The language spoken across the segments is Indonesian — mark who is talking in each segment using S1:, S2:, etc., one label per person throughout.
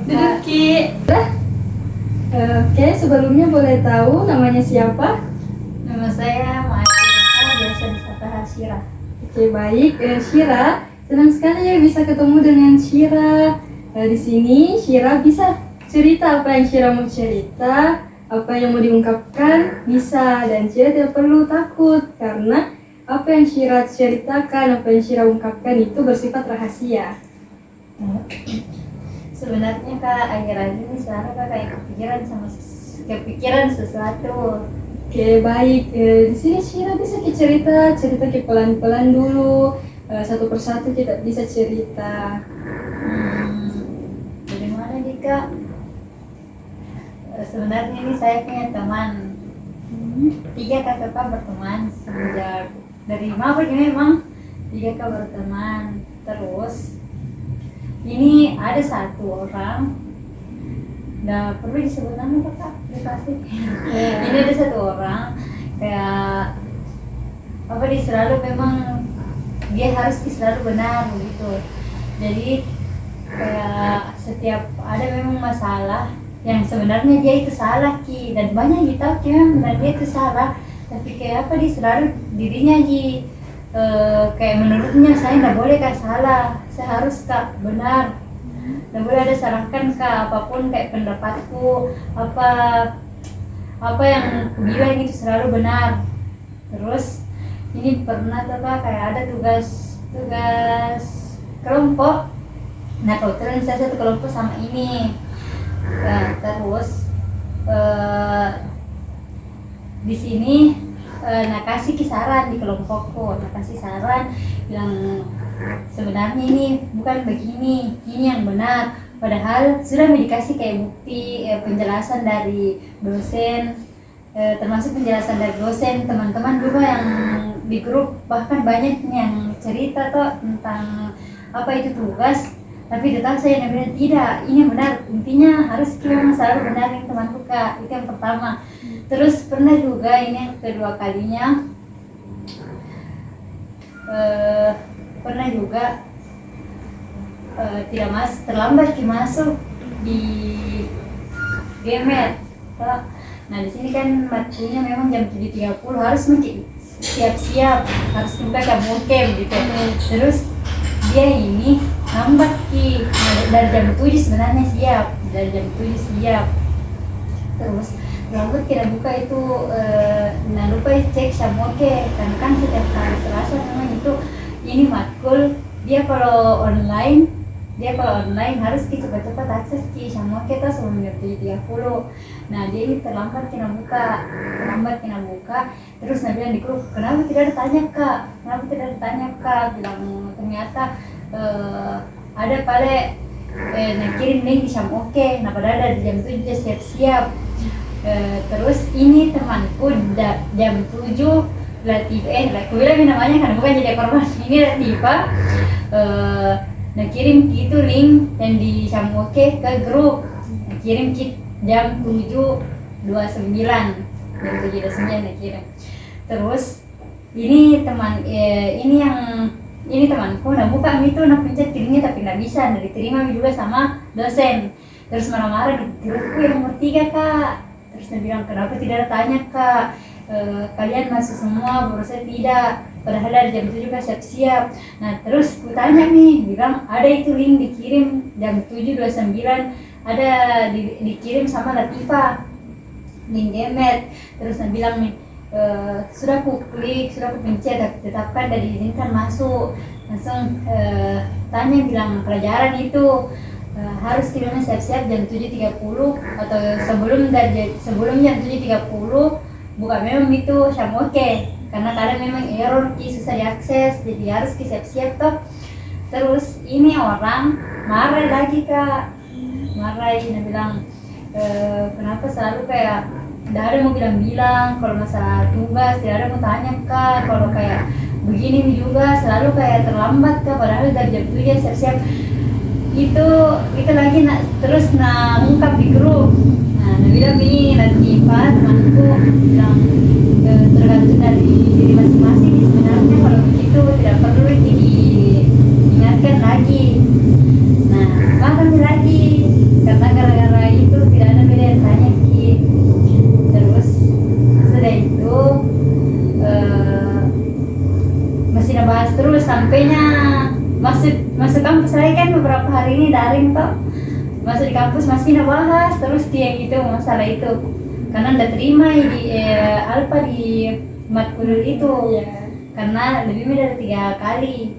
S1: Duduk Ki. Oke, sebelumnya boleh tahu namanya siapa?
S2: Nama saya Maashira, biasa disapa Hasyira.
S1: Oke, baik. Syira, senang sekali ya bisa ketemu dengan Syira. Di sini Syira bisa cerita apa yang Syira mau cerita, apa yang mau diungkapkan, bisa. Dan Syira tidak perlu takut karena apa yang Syira ceritakan, apa yang Syira ungkapkan itu bersifat rahasia.
S2: Sebenarnya Kak, akhir-akhir ini selalu Kak kayak kepikiran sesuatu.
S1: Oke, baik. Di sini Syira bisa cerita ke pelan-pelan dulu. Satu persatu kita bisa cerita.
S2: Dari mana nih Kak? Sebenarnya ini saya punya teman. 3 kakak berteman semenjak dari mabuk ini memang 3 kakak berteman. Terus ini ada satu orang, nggak perlu disebut nama Kak, dikasih. Ini ada satu orang kayak apa, dia selalu memang dia harus selalu benar begitu. Jadi kayak setiap ada memang masalah yang sebenarnya dia itu salah Ki, dan banyak yang tahu Ki memang benar dia itu salah, tapi kayak apa dia selalu dirinya Ki kayak menurutnya saya nggak boleh Kak salah, saya harus Kak benar, nggak boleh ada salahkan Kak, apapun kayak pendapatku apa yang aku bilang itu selalu benar. Terus ini pernah tuh Kak kayak ada tugas kelompok. Nah kebetulan saya satu kelompok sama ini. Nah, terus di sini nah kasih kisaran di kelompokku, nah kasih saran bilang sebenarnya ini bukan begini, ini yang benar. Padahal sudah dikasih kayak bukti penjelasan dari dosen, termasuk penjelasan dari dosen, teman-teman juga yang di grup bahkan banyak yang cerita tuh tentang apa itu tugas. Tapi tetap saya bilang tidak, ini benar, intinya harus kita selalu benarin temanku Kak, itu yang pertama. Terus pernah juga ini yang kedua kalinya, pernah juga terlambat masuk di Gemet. Nah di sini kan matkulnya memang jam 7.30 harus siap-siap, harus buka jam gitu. Terus dia ini lambat Ki, dari jam 7 sebenarnya siap, dari jam 7 siap. Terus lambat kita buka itu, nah lupa cek Samoke, karena kan setiap hari Selasa memang itu ini matkul dia kalau online harus cepat-cepat akses Ki Samoke tuh sebelum jam 7.30. Nah dia ini terlambat kena buka, terus Nabi bilang di grup, kenapa tidak ditanya Kak, bilang ternyata ada pada nah kirim link di Samoke, nah padahal dari jam 7 dia siap-siap. Terus ini temanku jam 7 Latifah, aku bilang namanya kan bukan jadi korban, ini Latifah nah kirim itu link yang di Samoke ke grup, nah, kirim jam 7.29 nah kirim. Terus ini temanku nah buka itu nah pencet kirimnya tapi nggak bisa, nggak diterima juga sama dosen. Terus marah-marah di grupku yang nomor 3 Kak. Terus dia bilang kenapa tidak tanya Kak, kalian masuk semua baru saya tidak, padahal dari jam 7 juga siap-siap. Nah terus ku tanya nih, bilang ada itu link dikirim jam 7.29, ada dikirim sama Latifah link Gemet. Terus dia bilang nih, sudah ku klik, sudah ku pencet, tetapkan dan diizinkan masuk. Langsung tanya bilang pelajaran itu harus kiranya siap-siap jam 7.30 atau sebelum jam 7.30 buka memang itu Samoke, karena kadang memang error susah diakses, jadi harus siap-siap toh. Terus ini orang marah lagi Kak, dia bilang kenapa selalu kayak tidak ada mau bilang kalau masalah tugas, tidak ada mau tanya Kak, kalau kayak begini juga selalu kayak terlambat Kak, padahal dari jam 7 siap-siap. Itu lagi terus ungkap di grup. Nah bilang ini Latifah temanku bilang tergantung dari diri masing-masing sebenarnya, kalau begitu tidak perlu diingatkan lagi. Nah lagi karena sampainya masuk kampus lagi kan beberapa hari ini daring toh, masuk di kampus masih ngebahas terus dia gitu masalah itu karena udah terima di Alfa di matkul itu karena lebih dari 3 kali.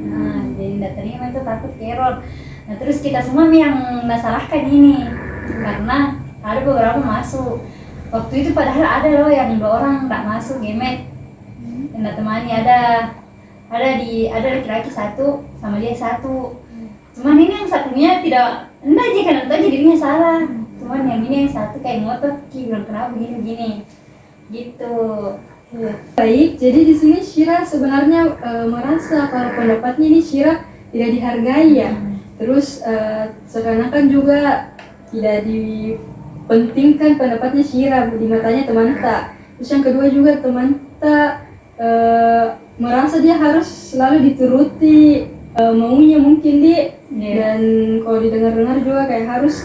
S2: Nah jadi udah terima itu takut error. Nah terus kita semua yang salahkan ini karena ada beberapa masuk waktu itu padahal ada loh yang 2 orang nggak masuk gemet yang temani ada laki-laki 1 sama dia 1. Cuman ini yang satunya tidak enggak aja kan itu aja dirinya salah. Cuman yang ini yang 1 kayak ngotot bilang kenapa begini gitu.
S1: Baik, jadi di sini Shira sebenarnya merasa kalau pendapatnya ini Shira tidak dihargai ya. Terus seakan-akan juga tidak dipentingkan pendapatnya Shira di matanya teman tak. Terus yang kedua juga teman tak merasa dia harus selalu dituruti maunya mungkin dan kalau didengar-dengar juga kayak harus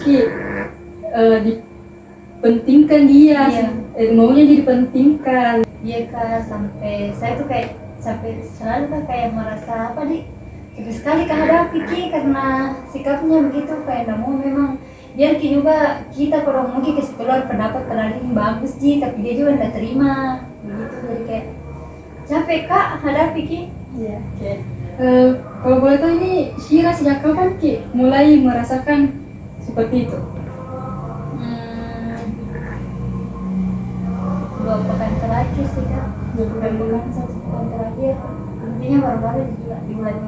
S1: dipentingkan dia maunya dipentingkan.
S2: Iya kak, sampai saya tuh kayak sampai selalu kak kayak merasa apa terus sekali kehadapi karena sikapnya begitu kayak nggak mau memang biar juga kita kalau mungkin kasih keluar pendapat terlalu bagus tapi dia juga nggak terima begitu jadi kayak capek kak hadapi
S1: Iya. Kalau boleh tahu ini Shira sejak kapan mulai merasakan seperti itu?
S2: 2 pekan terakhir sih kak, 2 bulan 1 pekan terakhir intinya baru-baru juga di bulan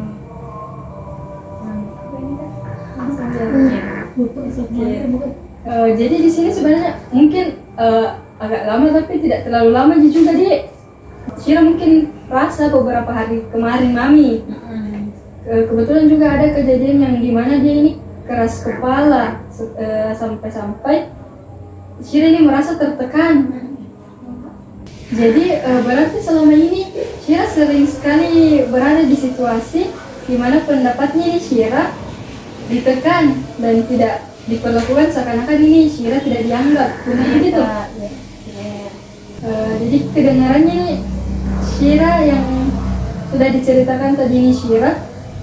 S1: Jadi di sini sebenarnya mungkin agak lama tapi tidak terlalu lama juga Shira mungkin rasa beberapa hari kemarin mami kebetulan juga ada kejadian yang dimana dia ini keras kepala sampai Shira ini merasa tertekan. Jadi berarti selama ini Shira sering sekali berada di situasi di mana pendapatnya ini Shira ditekan dan tidak diperlakukan seakan-akan ini Shira tidak dianggap. Benar begitu? Jadi kedengarannya ini Shira yang sudah diceritakan tadi ini Shira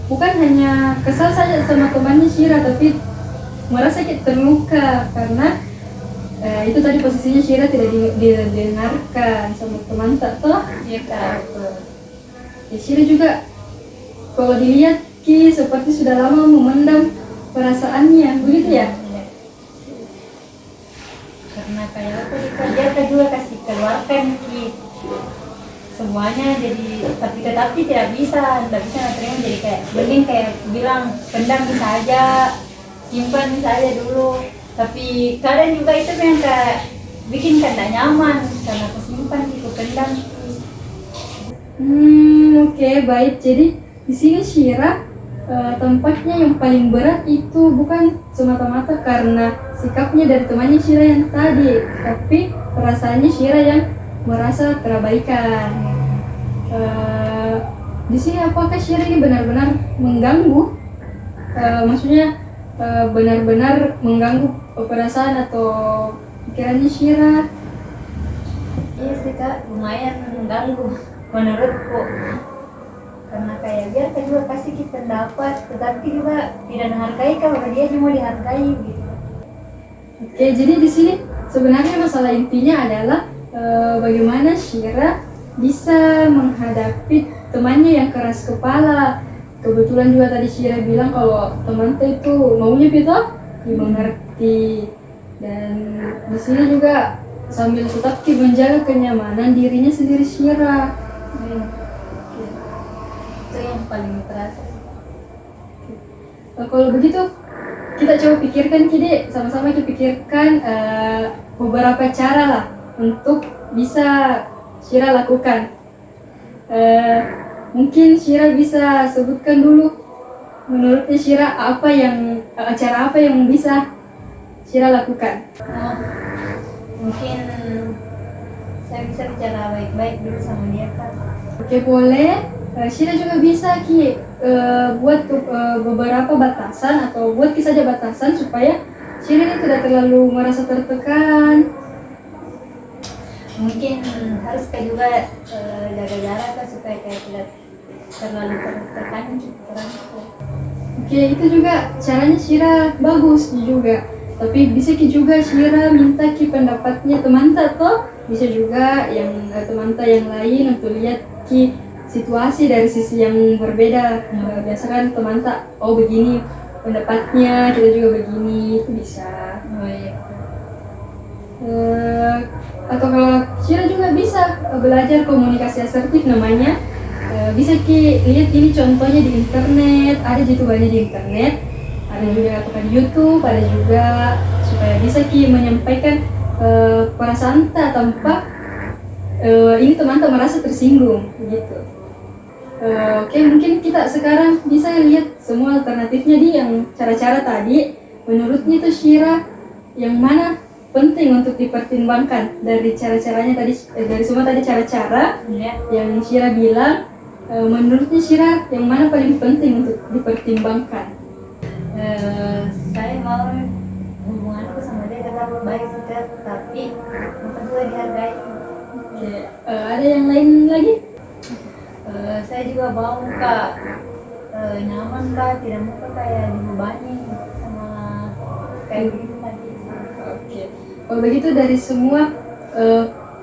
S1: bukan hanya kesal saja sama temannya Shira tapi merasa terluka karena itu tadi posisinya Shira tidak didengarkan sama teman tak toh.
S2: Iya kak.
S1: Shira juga kalau dilihat seperti sudah lama memendam perasaannya begitu ya.
S2: Karena kayak apa dia juga kasih keluarkan semuanya jadi tapi tidak bisa terima jadi kayak mending kayak bilang pendam bisa aja simpan bisa aja dulu tapi kadang juga itu yang kayak bikin tidak nyaman karena kesimpan pendam.
S1: Oke, baik. Jadi di sini Shira tempatnya yang paling berat itu bukan semata-mata karena sikapnya dari temannya Shira yang tadi, tapi perasaannya Shira yang merasa terabaikan. Di sini apakah Shira ini benar-benar mengganggu? Maksudnya benar-benar mengganggu perasaan atau pikirannya Shira?
S2: Iya sih kak, lumayan mengganggu menurutku. Karena kayak biar kan juga kasih kita pendapat, tetapi juga tidak menghargai kalau dia cuma dihargai gitu.
S1: Oke, jadi di sini sebenarnya masalah intinya adalah bagaimana Shira bisa menghadapi temannya yang keras kepala. Kebetulan juga tadi Shira bilang kalau temannya itu maunya kita dimengerti dan di sini juga sambil tetap menjaga kenyamanan dirinya sendiri Shira.
S2: Itu yang paling terasa.
S1: Kalau begitu kita coba pikirkan sama-sama kita pikirkan beberapa cara lah untuk bisa Shira lakukan. Mungkin Shira bisa sebutkan dulu menurutnya Shira cara apa yang bisa Shira lakukan.
S2: Mungkin saya bisa bicara baik-baik dulu sama dia kan.
S1: Oke, boleh. Shira juga bisa buat beberapa batasan atau buat saja batasan supaya Shira ini tidak terlalu merasa tertekan.
S2: Mungkin harus juga jaga jarak kan supaya kayak tidak terlalu tertekan pikiranku.
S1: Oke, itu juga caranya Shira bagus juga. Tapi bisa ki juga Shira minta ki pendapatnya teman toh, bisa juga yang teman yang lain untuk lihat ki situasi dari sisi yang berbeda. Biasa kan teman oh begini pendapatnya, kita juga begini, itu bisa.
S2: Oh iya.
S1: Atau kalau Shira juga bisa belajar komunikasi asertif namanya. Bisa ki lihat ini contohnya di internet, ada banyak di internet, ada juga apakah di YouTube, ada juga supaya bisa ki menyampaikan perasaan tanpa ini teman-teman merasa tersinggung gitu. Oke, mungkin kita sekarang bisa lihat semua alternatifnya di yang cara-cara tadi. Menurutnya itu Shira yang mana penting untuk dipertimbangkan dari cara-caranya tadi, dari semua tadi cara-cara yang Shira bilang. Menurutnya Shira yang mana paling penting untuk dipertimbangkan?
S2: Saya mau hubunganku sama dia tetap baik saja, tapi yang kedua dihargai.
S1: Oke, ada yang lain lagi?
S2: Saya juga mau kak nyaman kak, tidak mau kak kayak dibebani sama kayak begitu tadi.
S1: Oke, kalau begitu dari semua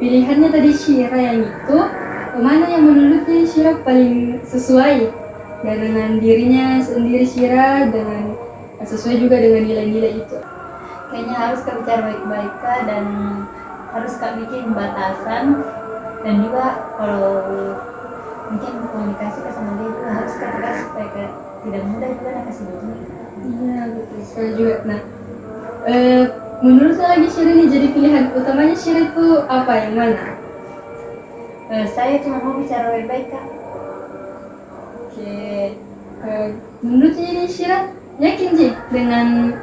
S1: pilihannya tadi Shira yang itu, mana yang menurutnya Shira paling sesuai dengan dirinya sendiri Shira, dengan sesuai juga dengan nilai-nilai itu?
S2: Kayaknya harus kak bicara baik-baik kak, dan harus kak bikin batasan, dan juga kalau mungkin komunikasi ke sama dia juga harus kak tegas supaya kak tidak mudah juga nak kasih begini.
S1: Iya betul sekali juga. Nah, menurut lagi Shira ini jadi pilihan utamanya Shira itu apa, yang mana?
S2: Saya cuma mau bicara baik-baik kak.
S1: Oke, menurutnya ini Shira yakin sih dengan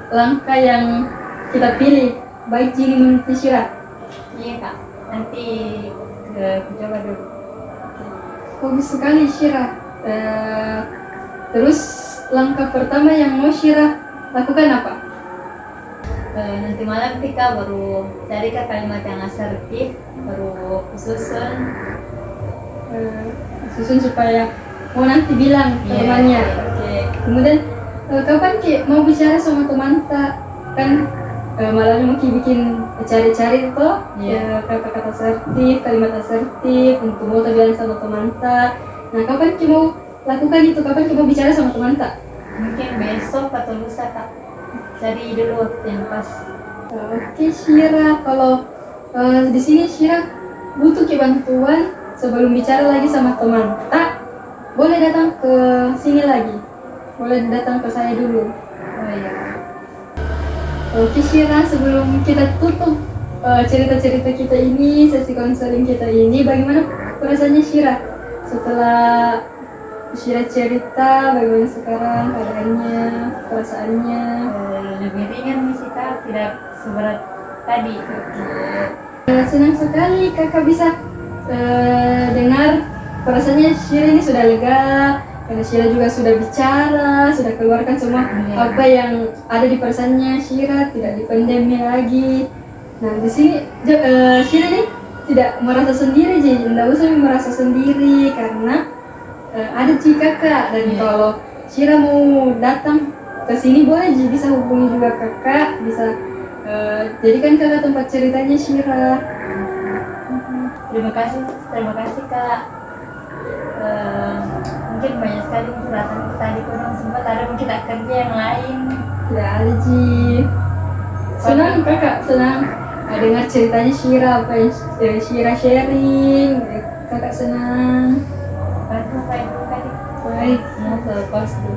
S1: langkah yang kita pilih, baik jadi menurut Shira?
S2: Iya kak, nanti aku coba dulu.
S1: Bagus sekali Shira. Terus langkah pertama yang mau Shira lakukan apa?
S2: Nanti malam Tika baru cari kak kalimat yang asertif, baru susun
S1: supaya mau nanti bilang ke temannya. Oke. Kemudian kapan Ki mau bicara sama teman tak, kan malamnya mau Ki bikin cari-cari tuh kata-kata asertif, kalimat asertif untuk mau bilang sama teman tak. Nah kapan Ki mau lakukan itu, kapan Ki mau bicara sama teman tak?
S2: mungkin besok atau lusa kak, cari dulu waktu yang pas.
S1: Oke Shira, kalau di sini Shira butuh Ki bantuan sebelum bicara lagi sama teman tak, boleh datang ke sini lagi, boleh datang ke saya dulu.
S2: Oh iya.
S1: Oke Shira, sebelum kita tutup cerita-cerita kita ini, sesi konseling kita ini, bagaimana perasaannya Shira setelah Shira cerita bagaimana sekarang keadaannya, perasaannya?
S2: Lebih ringan nih sih kak, tidak seberat tadi.
S1: Senang sekali kakak bisa dengar perasaannya Shira ini sudah lega, karena Shira juga sudah bicara, sudah keluarkan semua apa yang ada di perasaannya Shira, tidak dipendemi lagi. Nah di sini Shira ini tidak merasa sendiri, jadi tidak usah merasa sendiri karena ada kakak, dan kalau Shira mau datang ke sini boleh bisa hubungi juga kakak, bisa jadikan kakak tempat ceritanya Shira.
S2: Terima kasih kak. Mungkin banyak sekali curhatan tadi kurang sempat, ada mungkin tak kerja yang lain.
S1: Tidak ada Ji. Senang kakak, senang dengar ceritanya Shira, apa yang Shira sharing, kakak senang.
S2: Baik.
S1: Baik.
S2: Mau ke kos dulu.